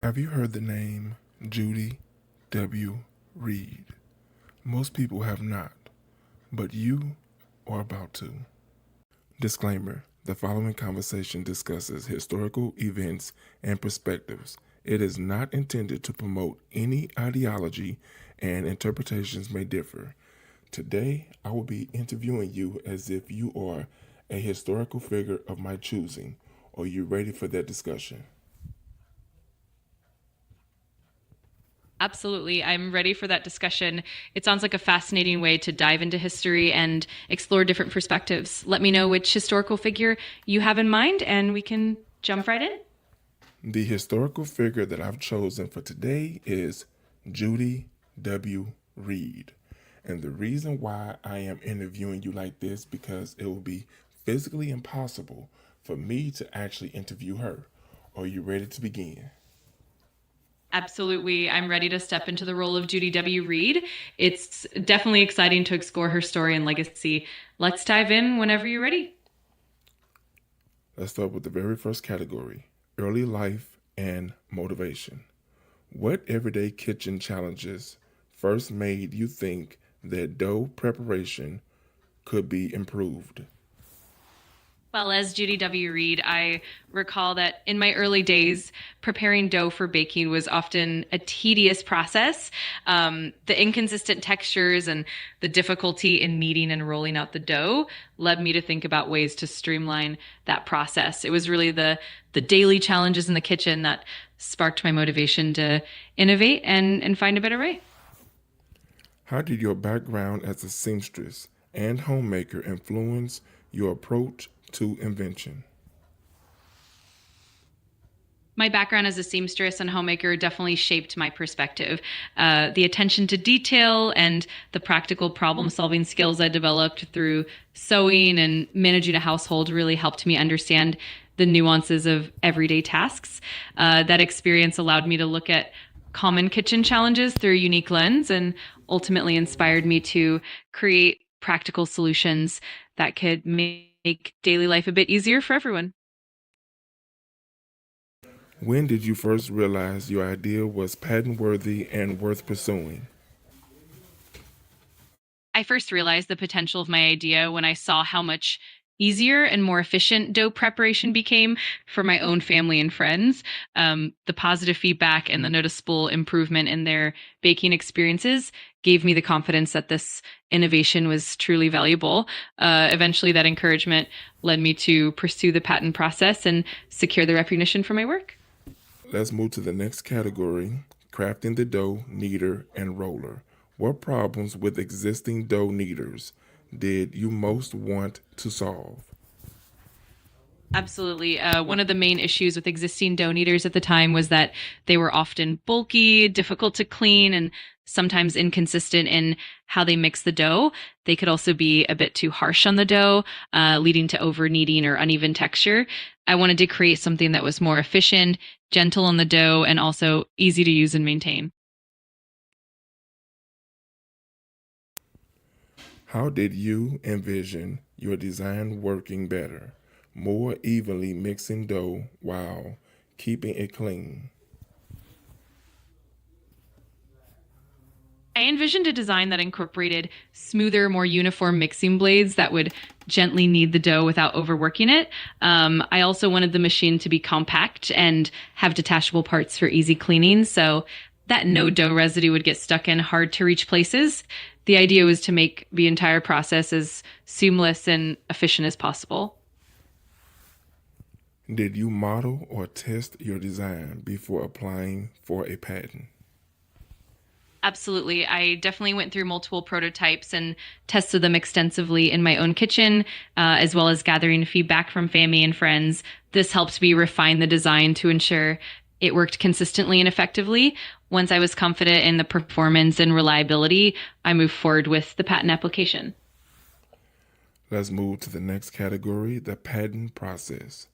Have you heard the name Judy W. Reed? Most people have not, but you are about to. Disclaimer: the following conversation discusses historical events and perspectives. It is not intended to promote any ideology, and interpretations may differ. Today, I will be interviewing you as if you are a historical figure of my choosing. Are you ready for that discussion? Absolutely. I'm ready for that discussion. It sounds like a fascinating way to dive into history and explore different perspectives. Let me know which historical figure you have in mind, and we can jump right in. The historical figure that I've chosen for today is Judy W. Reed. And the reason why I am interviewing you like this because it will be physically impossible for me to actually interview her. Are you ready to begin? Absolutely. I'm ready to step into the role of Judy W. Reed. It's definitely exciting to explore her story and legacy. Let's dive in whenever you're ready. Let's start with the very first category: early life and motivation. What everyday kitchen challenges first made you think that dough preparation could be improved? Well, as Judy W. Reed, I recall that in my early days, preparing dough for baking was often a tedious process. The inconsistent textures and the difficulty in kneading and rolling out the dough led me to think about ways to streamline that process. It was really the daily challenges in the kitchen that sparked my motivation to innovate and find a better way. How did your background as a seamstress and homemaker influence your approach to invention? My background as a seamstress and homemaker definitely shaped my perspective. The attention to detail and the practical problem solving skills I developed through sewing and managing a household really helped me understand the nuances of everyday tasks. That experience allowed me to look at common kitchen challenges through a unique lens and ultimately inspired me to create practical solutions that could make daily life a bit easier for everyone. When did you first realize your idea was patent worthy and worth pursuing? I first realized the potential of my idea when I saw how much easier and more efficient dough preparation became for my own family and friends. The positive feedback and the noticeable improvement in their baking experiences gave me the confidence that this innovation was truly valuable. Eventually, that encouragement led me to pursue the patent process and secure the recognition for my work. Let's move to the next category: crafting the dough, kneader, and roller. What problems with existing dough kneaders did you most want to solve? Absolutely. One of the main issues with existing dough kneaders at the time was that they were often bulky, difficult to clean, and sometimes inconsistent in how they mix the dough. They could also be a bit too harsh on the dough, leading to over kneading or uneven texture. I wanted to create something that was more efficient, gentle on the dough, and also easy to use and maintain. How did you envision your design working better? More evenly mixing dough while keeping it clean. I envisioned a design that incorporated smoother, more uniform mixing blades that would gently knead the dough without overworking it. I also wanted the machine to be compact and have detachable parts for easy cleaning so that no dough residue would get stuck in hard to reach places. The idea was to make the entire process as seamless and efficient as possible. Did you model or test your design before applying for a patent? Absolutely. I definitely went through multiple prototypes and tested them extensively in my own kitchen, as well as gathering feedback from family and friends. This helped me refine the design to ensure it worked consistently and effectively. Once I was confident in the performance and reliability, I moved forward with the patent application. Let's move to the next category: the patent process.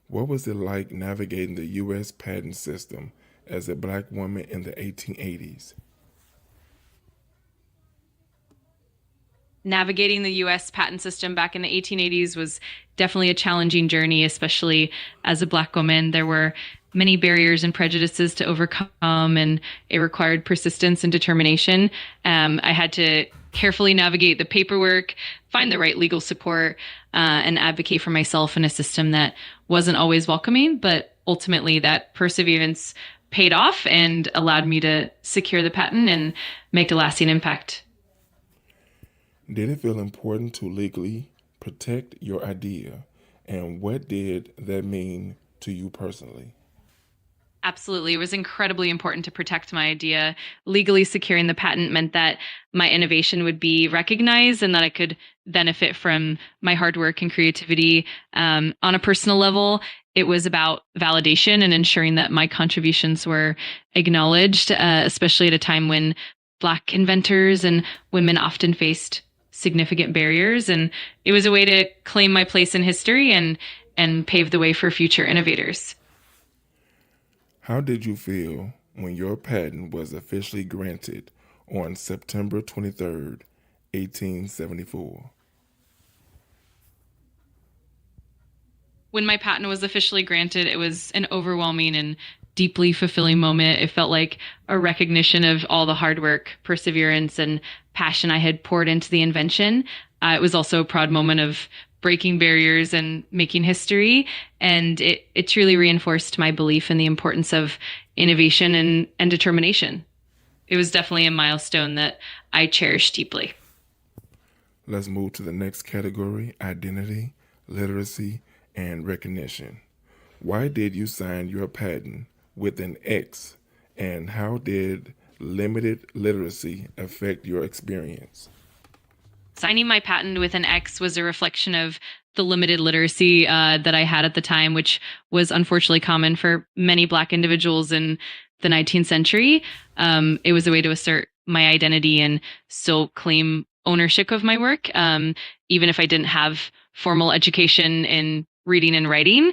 What was it like navigating the U.S. patent system as a black woman in the 1880s? Navigating the US patent system back in the 1880s was definitely a challenging journey, especially as a Black woman. There were many barriers and prejudices to overcome, and it required persistence and determination. I had to carefully navigate the paperwork, find the right legal support, and advocate for myself in a system that wasn't always welcoming, but ultimately that perseverance paid off and allowed me to secure the patent and make a lasting impact. Did it feel important to legally protect your idea? And what did that mean to you personally? Absolutely. It was incredibly important to protect my idea. Legally securing the patent meant that my innovation would be recognized and that I could benefit from my hard work and creativity. On a personal level, it was about validation and ensuring that my contributions were acknowledged, especially at a time when Black inventors and women often faced significant barriers. And it was a way to claim my place in history and pave the way for future innovators. How did you feel when your patent was officially granted on September 23rd, 1874? When my patent was officially granted, it was an overwhelming and deeply fulfilling moment. It felt like a recognition of all the hard work, perseverance, and passion I had poured into the invention. It was also a proud moment of breaking barriers and making history. And it truly reinforced my belief in the importance of innovation and determination. It was definitely a milestone that I cherish deeply. Let's move to the next category: identity, literacy, and recognition. Why did you sign your patent with an X, and how did limited literacy affect your experience? Signing my patent with an X was a reflection of the limited literacy that I had at the time, which was unfortunately common for many Black individuals in the 19th century. It was a way to assert my identity and still claim ownership of my work, even if I didn't have formal education in reading and writing.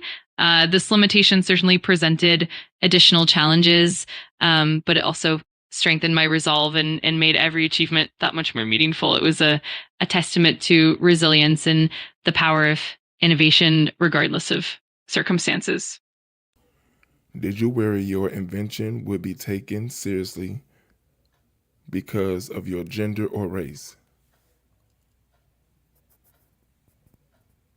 This limitation certainly presented additional challenges, but it also strengthened my resolve and made every achievement that much more meaningful. It was a testament to resilience and the power of innovation, regardless of circumstances. Did you worry your invention would be taken seriously because of your gender or race?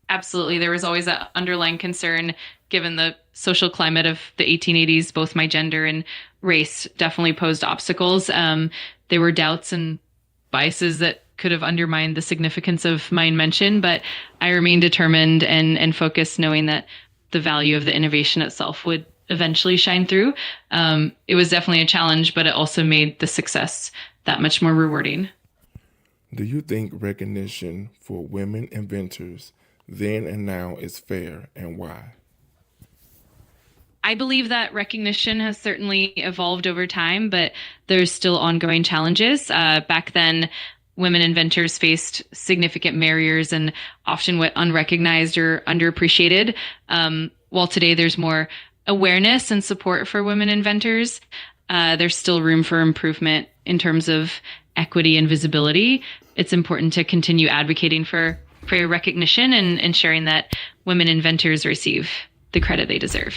Absolutely. There was always that underlying concern given the social climate of the 1880s. Both my gender and race definitely posed obstacles. There were doubts and biases that could have undermined the significance of my invention, but I remained determined and focused, knowing that the value of the innovation itself would eventually shine through. It was definitely a challenge, but it also made the success that much more rewarding. Do you think recognition for women inventors then and now is fair, and why? I believe that recognition has certainly evolved over time, but there's still ongoing challenges. Back then, women inventors faced significant barriers and often went unrecognized or underappreciated. While today there's more awareness and support for women inventors, there's still room for improvement in terms of equity and visibility. It's important to continue advocating for recognition and ensuring that women inventors receive the credit they deserve.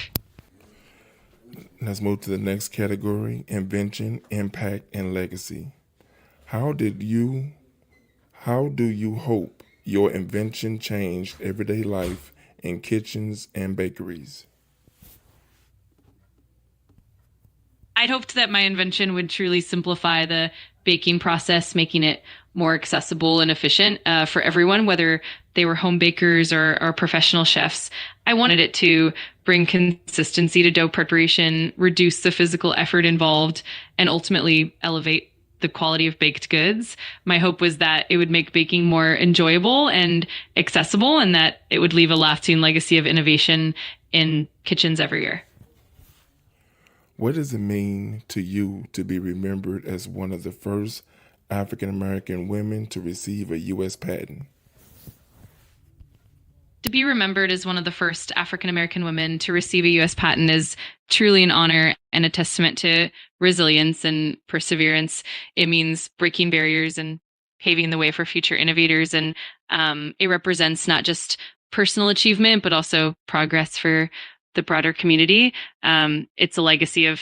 Let's move to the next category: invention, impact, and legacy. How do you hope your invention changed everyday life in kitchens and bakeries? I'd hoped that my invention would truly simplify the baking process, making it more accessible and efficient for everyone, whether they were home bakers or professional chefs. I wanted it to bring consistency to dough preparation, reduce the physical effort involved, and ultimately elevate the quality of baked goods. My hope was that it would make baking more enjoyable and accessible, and that it would leave a lasting legacy of innovation in kitchens everywhere. What does it mean to you to be remembered as one of the first African American women to receive a U.S. patent? To be remembered as one of the first African American women to receive a U.S. patent is truly an honor and a testament to resilience and perseverance. It means breaking barriers and paving the way for future innovators. And it represents not just personal achievement, but also progress for the broader community. It's a legacy of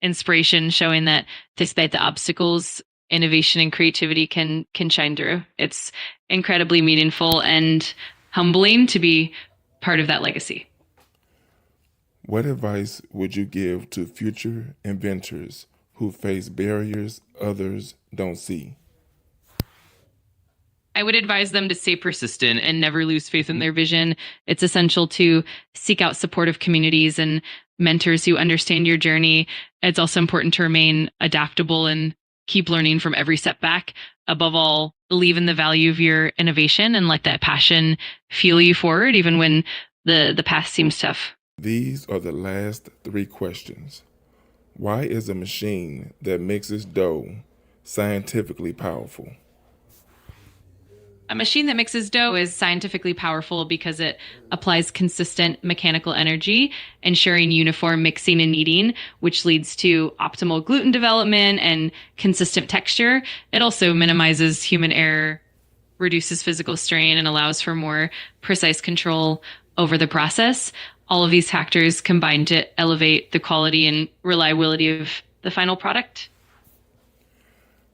inspiration, showing that despite the obstacles, innovation and creativity can shine through. It's incredibly meaningful and humbling to be part of that legacy. What advice would you give to future inventors who face barriers others don't see? I would advise them to stay persistent and never lose faith in their vision. It's essential to seek out supportive communities and mentors who understand your journey. It's also important to remain adaptable and keep learning from every setback. Above all, believe in the value of your innovation and let that passion fuel you forward, even when the path seems tough. These are the last 3 questions. Why is a machine that mixes dough scientifically powerful? A machine that mixes dough is scientifically powerful because it applies consistent mechanical energy, ensuring uniform mixing and kneading, which leads to optimal gluten development and consistent texture. It also minimizes human error, reduces physical strain, and allows for more precise control over the process. All of these factors combine to elevate the quality and reliability of the final product.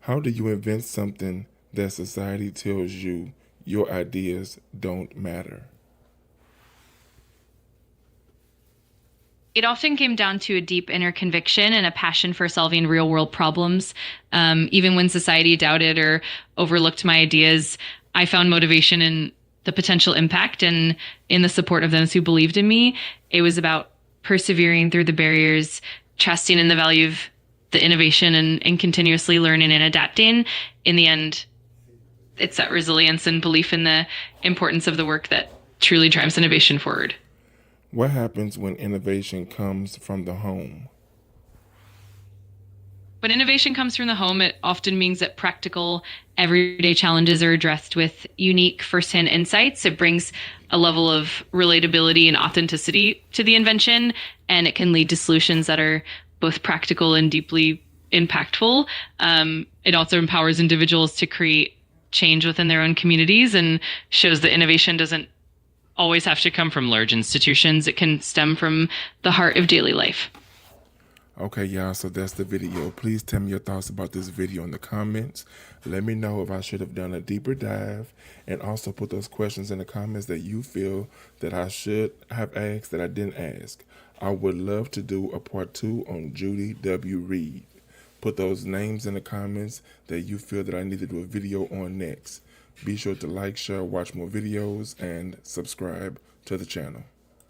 How do you invent something that society tells you your ideas don't matter? It often came down to a deep inner conviction and a passion for solving real world problems. Even when society doubted or overlooked my ideas, I found motivation in the potential impact and in the support of those who believed in me. It was about persevering through the barriers, trusting in the value of the innovation, and continuously learning and adapting. In the end, it's that resilience and belief in the importance of the work that truly drives innovation forward. What happens when innovation comes from the home? When innovation comes from the home, it often means that practical, everyday challenges are addressed with unique firsthand insights. It brings a level of relatability and authenticity to the invention, and it can lead to solutions that are both practical and deeply impactful. It also empowers individuals to create change within their own communities and shows that innovation doesn't always have to come from large institutions. It can stem from the heart of daily life. Okay, y'all, so that's the video. Please tell me your thoughts about this video in the comments. Let me know if I should have done a deeper dive, and also put those questions in the comments that you feel that I should have asked that I didn't ask. I would love to do a part 2 on Judy W. Reed. Put those names in the comments that you feel that I need to do a video on next. Be sure to like, share, watch more videos, and subscribe to the channel.